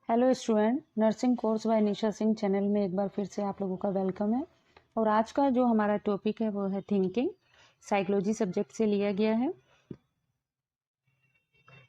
Hello student, nursing course by Nisha Singh channel में एक बार फिर से आप लोगों का वेलकम है। और आज का जो हमारा टॉपिक है वो है थिंकिंग। साइकोलॉजी सब्जेक्ट से लिया गया है।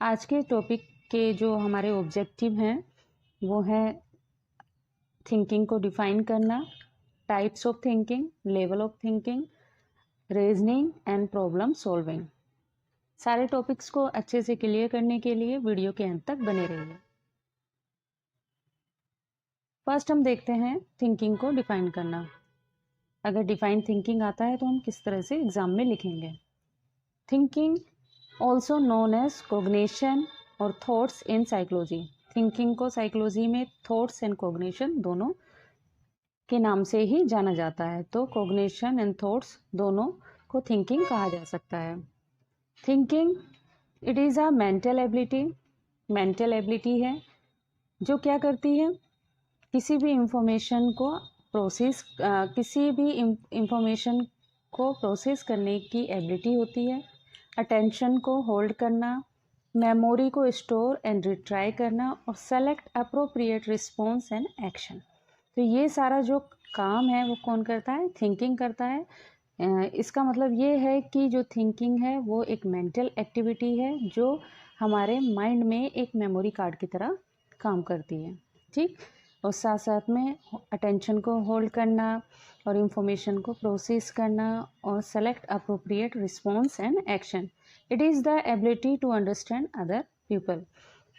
आज के टॉपिक के जो हमारे ऑब्जेक्टिव हैं वो है थिंकिंग को डिफाइन करना, types of thinking, level of thinking, reasoning and problem solving. सारे टॉपिक्स को अच्छे से क्लियर करने के लिए वीडियो के अंत तक बने रहिए। फर्स्ट हम देखते हैं थिंकिंग को डिफाइन करना। अगर डिफाइन थिंकिंग आता है तो हम किस तरह से एग्जाम में लिखेंगे। Thinking also known as cognition और थॉट्स इन साइकोलॉजी। थिंकिंग को साइकोलॉजी में थॉट्स एंड कोग्निशन दोनों के नाम से ही जाना जाता है। तो कोग्निशन एंड थॉट्स दोनों को थिंकिंग कहा जा सकता है। Thinking it is a mental ability. Mental ability है जो क्या करती है, किसी भी इंफॉर्मेशन को प्रोसेस करने की एबिलिटी होती है। अटेंशन को होल्ड करना, मेमोरी को स्टोर एंड रिट्राई करना और select appropriate response and action. तो ये सारा जो काम है वो कौन करता है? थिंकिंग करता है। इसका मतलब ये है कि जो थिंकिंग है वो एक मेंटल एक्टिविटी है जो हमारे माइंड में एक मेमोरी कार्ड की तरह काम करती है। ठीक, और साथ साथ में अटेंशन को होल्ड करना और इन्फॉर्मेशन को प्रोसेस करना और select appropriate response and action. It is the ability to understand other people.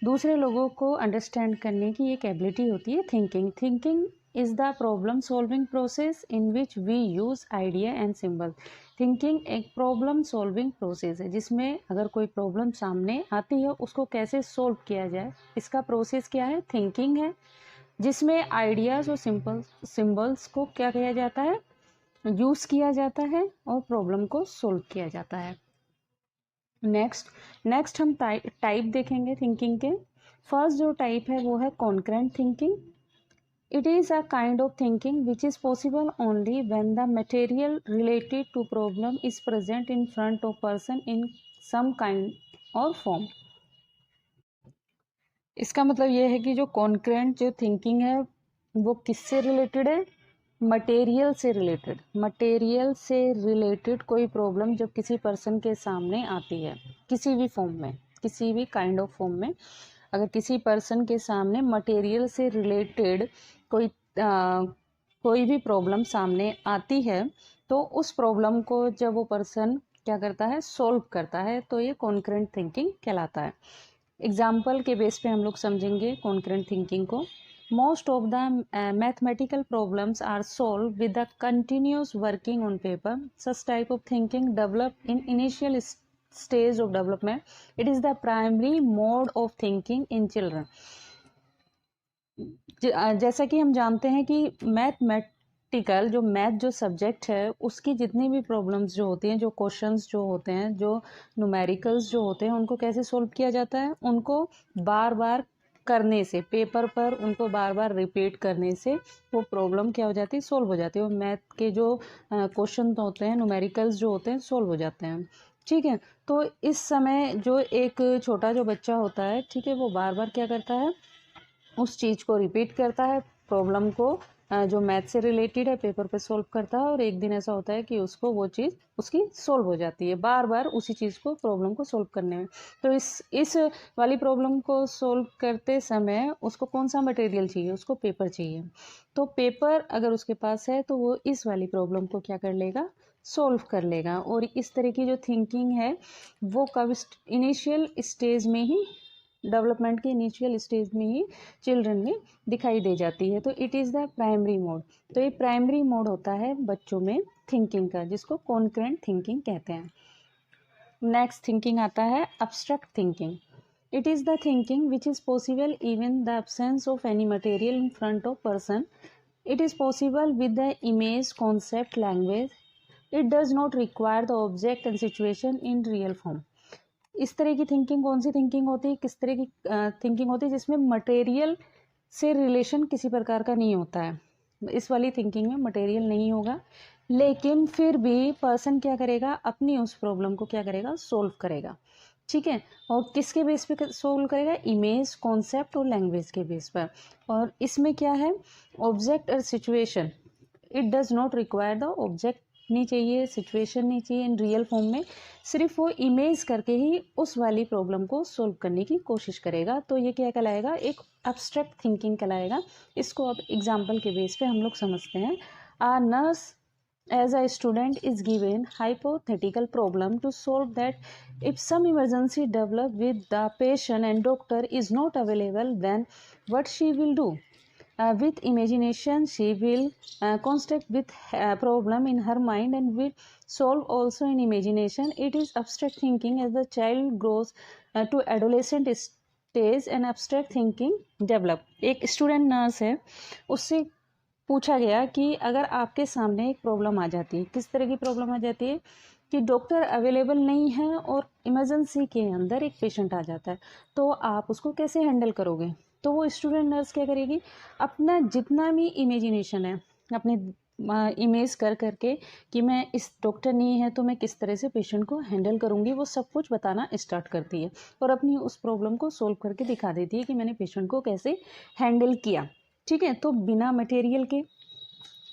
दूसरे लोगों को अंडरस्टैंड करने की एक एबिलिटी होती है thinking. Thinking is the problem solving process in which we use idea and symbol. Thinking एक प्रॉब्लम सॉल्विंग प्रोसेस है जिसमें अगर कोई प्रॉब्लम सामने आती है उसको कैसे सॉल्व किया जाए, इसका प्रोसेस क्या है? थिंकिंग है, जिसमें आइडियाज़ और सिंबल्स को क्या किया जाता है? यूज़ किया जाता है और प्रॉब्लम को सॉल्व किया जाता है। नेक्स्ट हम टाइप देखेंगे थिंकिंग के। फर्स्ट जो टाइप है वो है concurrent thinking. It is a kind of thinking which is possible only when the material related to problem is present in front of person in some kind or form. इसका मतलब ये है कि जो कॉन्करेंट जो थिंकिंग है वो किससे रिलेटेड है? मटेरियल से रिलेटेड। मटेरियल से रिलेटेड कोई प्रॉब्लम जब किसी पर्सन के सामने आती है, किसी भी फॉर्म में, किसी भी काइंड ऑफ फॉर्म में, अगर किसी पर्सन के सामने मटेरियल से रिलेटेड कोई भी प्रॉब्लम सामने आती है तो उस प्रॉब्लम को जब वो पर्सन क्या करता है? सॉल्व करता है, तो ये कॉन्करेंट थिंकिंग कहलाता है। एग्जाम्पल के बेस पे हम लोग समझेंगे कॉन्करेंट थिंकिंग को। Most of the mathematical problems are solve with the continuous working on paper. Such type of thinking develop in initial stage of development. It is the primary mode of thinking in children. जैसा कि हम जानते हैं कि mathematical जो math जो subject है उसकी जितनी भी प्रॉब्लम्स जो होती हैं, जो क्वेश्चंस जो होते हैं, जो न्यूमेरिकल्स जो होते हैं, उनको कैसे सोल्व किया जाता है? उनको बार बार करने से, पेपर पर उनको बार बार रिपीट करने से वो प्रॉब्लम क्या हो जाती है? सोल्व हो जाती है। और मैथ के जो क्वेश्चन होते हैं, न्यूमेरिकल्स जो होते हैं, सोल्व हो जाते हैं। ठीक है, तो इस समय जो एक छोटा जो बच्चा होता है, ठीक है, वो बार बार क्या करता है? उस चीज़ को रिपीट करता है, प्रॉब्लम को जो मैथ से रिलेटेड है पेपर पे सॉल्व करता है, और एक दिन ऐसा होता है कि उसको वो चीज़ उसकी सॉल्व हो जाती है, बार बार उसी चीज़ को, प्रॉब्लम को सॉल्व करने में। तो इस वाली प्रॉब्लम को सॉल्व करते समय उसको कौन सा मटेरियल चाहिए? उसको पेपर चाहिए। तो पेपर अगर उसके पास है तो वो इस वाली प्रॉब्लम को क्या कर लेगा? सॉल्व कर लेगा। और इस तरह की जो थिंकिंग है वो कब इनिशियल स्टेज में ही, डेवलपमेंट के इनिशियल स्टेज में ही चिल्ड्रन में दिखाई दे जाती है। तो it is the primary mode. तो ये प्राइमरी मोड होता है बच्चों में थिंकिंग का, जिसको कॉन्करेंट थिंकिंग कहते हैं। नेक्स्ट थिंकिंग आता है abstract thinking. It is the thinking which is possible even the absence of any material in front of person. It is possible with the image, concept, language. It does not require the object and situation in real form. इस तरह की thinking कौन सी thinking होती है? किस तरह की thinking होती है? जिसमें मटेरियल से रिलेशन किसी प्रकार का नहीं होता है। इस वाली थिंकिंग में मटेरियल नहीं होगा, लेकिन फिर भी पर्सन क्या करेगा? अपनी उस प्रॉब्लम को क्या करेगा? सॉल्व करेगा। ठीक है। और किसके बेस पे सोल्व करेगा, इमेज, कॉन्सेप्ट और लैंग्वेज के बेस पर। और इसमें क्या है, ऑब्जेक्ट और situation, it does not require the object नहीं चाहिए, सिचुएशन नहीं चाहिए इन रियल फॉर्म में, सिर्फ वो इमेज करके ही उस वाली प्रॉब्लम को सोल्व करने की कोशिश करेगा। तो ये क्या कहलाएगा, एक एब्स्ट्रैक्ट थिंकिंग कहलाएगा। इसको अब एग्जाम्पल के बेस पे हम लोग समझते हैं। आ nurse as a student is given hypothetical problem to solve that if some emergency develop with the patient and doctor is not available, then what she will do. With imagination she will construct with problem in her mind and will solve also in imagination. It is abstract thinking. As the child grows to adolescent stage and abstract thinking develop. एक student nurse है, उससे पूछा गया कि अगर आपके सामने एक प्रॉब्लम आ जाती है, किस तरह की प्रॉब्लम आ जाती है कि डॉक्टर अवेलेबल नहीं है और इमरजेंसी के अंदर एक पेशेंट आ जाता है, तो आप उसको कैसे हैंडल करोगे। तो वो स्टूडेंट नर्स क्या करेगी, अपना जितना भी इमेजिनेशन है, अपने इमेज कर करके कि मैं इस डॉक्टर नहीं है तो मैं किस तरह से पेशेंट को हैंडल करूँगी, वो सब कुछ बताना स्टार्ट करती है और अपनी उस प्रॉब्लम को सोल्व करके दिखा देती है कि मैंने पेशेंट को कैसे हैंडल किया। ठीक है, तो बिना मटेरियल के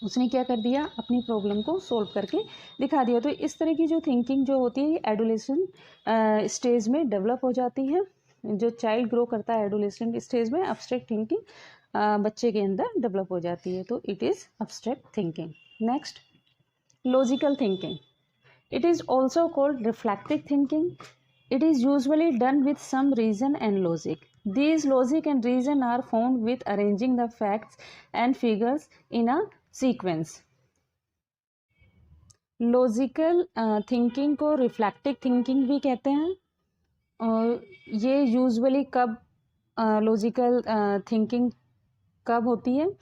उसने क्या कर दिया, अपनी प्रॉब्लम को सोल्व करके दिखा दिया। तो इस तरह की जो थिंकिंग जो होती है एडोलेसेंट स्टेज में डेवलप हो जाती है। जो चाइल्ड ग्रो करता है एडोलेसेंट स्टेज में, एब्स्ट्रैक्ट थिंकिंग बच्चे के अंदर डेवलप हो जाती है। तो it is abstract thinking. Next, logical thinking. It is also called reflective thinking. It is usually done with some reason and logic. These logic and reason are found with arranging the facts and figures in a sequence. Logical thinking को reflective thinking भी कहते हैं। और ये usually कब logical thinking कब होती है,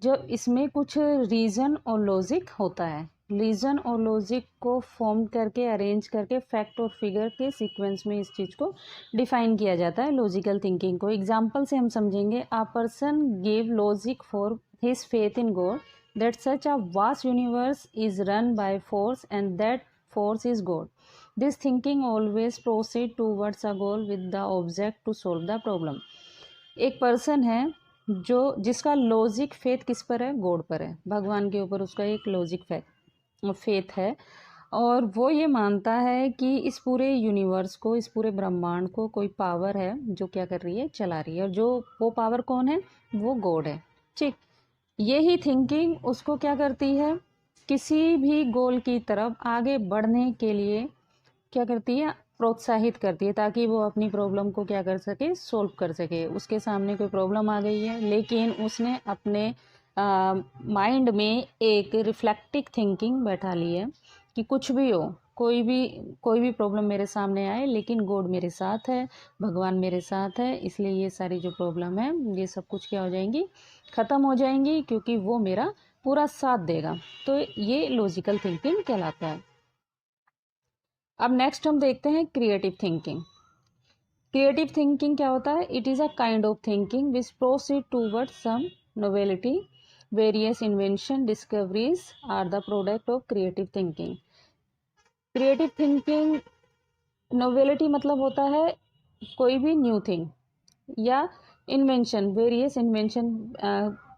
जब इसमें कुछ रीज़न और लॉजिक होता है। रीज़न और लॉजिक को फॉर्म करके अरेंज करके फैक्ट और फिगर के सीक्वेंस में इस चीज़ को डिफाइन किया जाता है लॉजिकल थिंकिंग को। एग्जांपल से हम समझेंगे, आ person give logic for his faith in God that such a vast universe is run by force and that force is God. This thinking always proceed towards a goal with the object to solve the problem. एक person है जो जिसका logic faith किस पर है, God पर है, भगवान के ऊपर उसका एक लॉजिक फेथ है। और वो ये मानता है कि इस पूरे यूनिवर्स को, इस पूरे ब्रह्मांड को कोई पावर है जो क्या कर रही है, चला रही है। और जो वो पावर कौन है, वो गॉड है। ठीक, यही थिंकिंग उसको क्या करती है, किसी भी गोल की तरफ आगे बढ़ने के लिए क्या करती है, प्रोत्साहित करती है, ताकि वो अपनी प्रॉब्लम को क्या कर सके, सोल्व कर सके। उसके सामने कोई प्रॉब्लम आ गई है, लेकिन उसने अपने माइंड में एक रिफ्लेक्टिव थिंकिंग बैठा ली है कि कुछ भी हो, कोई भी प्रॉब्लम मेरे सामने आए, लेकिन गॉड मेरे साथ है, भगवान मेरे साथ है, इसलिए ये सारी जो प्रॉब्लम है ये सब कुछ क्या हो जाएंगी, ख़त्म हो जाएंगी, क्योंकि वो मेरा पूरा साथ देगा। तो ये लॉजिकल थिंकिंग कहलाता है। अब नेक्स्ट हम देखते हैं क्रिएटिव थिंकिंग। क्रिएटिव थिंकिंग क्या होता है, it is a kind of thinking which proceed toward some novelty, various invention, discoveries are the product of creative thinking. Creative thinking, novelty मतलब होता है कोई भी न्यू थिंग, या इन्वेंशन, वेरियस इन्वेंशन,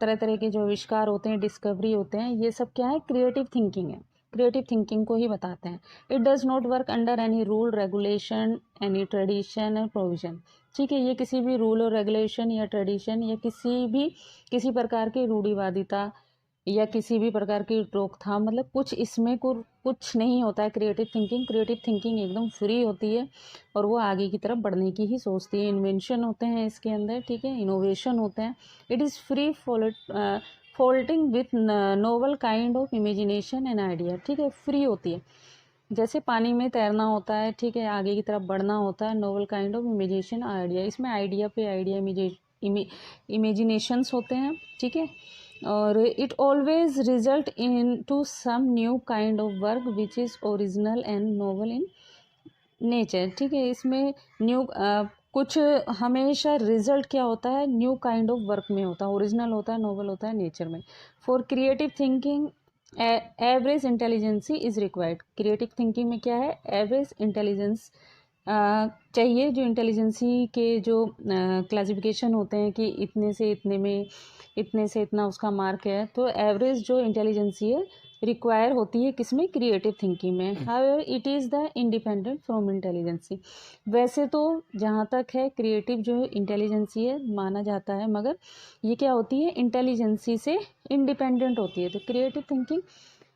तरह तरह के जो आविष्कार होते हैं, डिस्कवरी होते हैं, ये सब क्या है, क्रिएटिव थिंकिंग है। क्रिएटिव थिंकिंग को ही बताते हैं। It does not work under any rule, regulation, any tradition and provision. ठीक है, ये किसी भी रूल और रेगुलेशन या ट्रेडिशन या किसी प्रकार की रूढ़िवादिता या किसी भी प्रकार की रोकथाम, मतलब कुछ इसमें कुछ नहीं होता है। क्रिएटिव थिंकिंग एकदम फ्री होती है और वो आगे की तरफ बढ़ने की ही सोचती है। इन्वेंशन होते हैं इसके अंदर, ठीक है, इनोवेशन होते हैं। It is free floating with novel kind of imagination and idea. ठीक है, फ्री होती है, जैसे पानी में तैरना होता है, ठीक है, आगे की तरफ बढ़ना होता है, novel kind of imagination, idea, इसमें आइडिया पे आइडिया इमेजिनेशंस होते हैं। ठीक है, और it always result in to some new kind of work which is original and novel in nature. ठीक है, इसमें न्यू कुछ हमेशा रिजल्ट क्या होता है, न्यू काइंड ऑफ वर्क में होता है, ओरिजिनल होता है, नोवल होता है, नेचर में। For creative thinking average intelligency is required. Creative thinking में क्या है, एवरेज इंटेलिजेंस चाहिए। जो इंटेलिजेंसी के जो क्लासिफिकेशन होते हैं कि इतने से इतने में, इतने से इतना उसका मार्क है, तो एवरेज जो इंटेलिजेंसी है रिक्वायर होती है किसमें, क्रिएटिव थिंकिंग में। However it is the independent from intelligency. वैसे तो जहाँ तक है क्रिएटिव जो इंटेलिजेंसी है माना जाता है, मगर ये क्या होती है, इंटेलिजेंसी से इंडिपेंडेंट होती है। तो क्रिएटिव थिंकिंग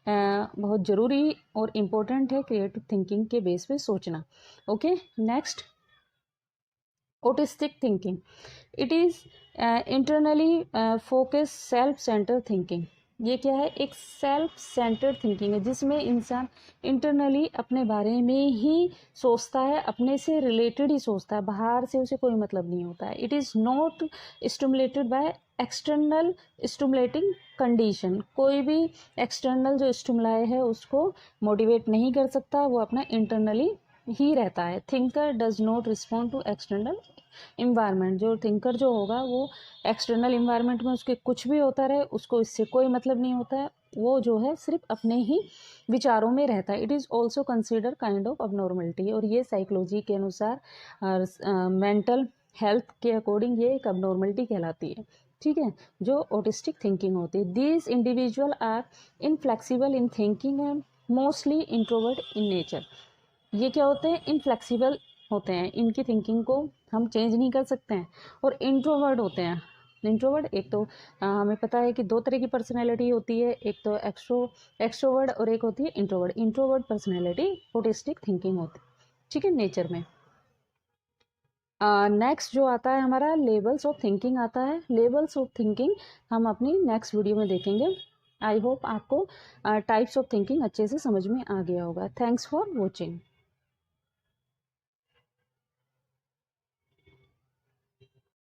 बहुत ज़रूरी और इम्पोर्टेंट है, क्रिएटिव थिंकिंग के बेस पे सोचना। Okay, next, autistic thinking. It is internally focus self centre thinking. ये क्या है, एक सेल्फ सेंटर्ड थिंकिंग है जिसमें इंसान इंटरनली अपने बारे में ही सोचता है, अपने से रिलेटेड ही सोचता है, बाहर से उसे कोई मतलब नहीं होता है। It is not stimulated by external stimulating condition. कोई भी एक्सटर्नल जो स्टिमुलाई है उसको मोटिवेट नहीं कर सकता, वो अपना इंटरनली ही रहता है। Thinker does not respond to external environment. जो थिंकर जो होगा वो एक्सटर्नल इन्वायरमेंट में उसके कुछ भी होता रहे, उसको इससे कोई मतलब नहीं होता है, वो जो है सिर्फ अपने ही विचारों में रहता है। It is also consider kind of abnormality, और ये साइकोलॉजी के अनुसार मेंटल हेल्थ के अकॉर्डिंग ये एक अबनॉर्मलिटी कहलाती है। ठीक है, जो ऑटिस्टिक थिंकिंग होती है। These individual are inflexible in thinking and mostly introvert in nature. ये क्या होते हैं, इनफ्लेक्सिबल होते हैं, इनकी थिंकिंग को हम चेंज नहीं कर सकते हैं, और इंट्रोवर्ट होते हैं। इंट्रोवर्ट, एक तो हमें पता है कि दो तरह की पर्सनैलिटी होती है, एक तो एक्सट्रोवर्ट और एक होती है introvert. Introvert personality autistic thinking होती है, ठीक है, नेचर में। नेक्स्ट जो आता है हमारा लेवल्स ऑफ थिंकिंग आता है। लेवल्स ऑफ थिंकिंग हम अपनी नेक्स्ट वीडियो में देखेंगे। आई होप आपको टाइप्स ऑफ थिंकिंग अच्छे से समझ में आ गया होगा। Thanks for watching.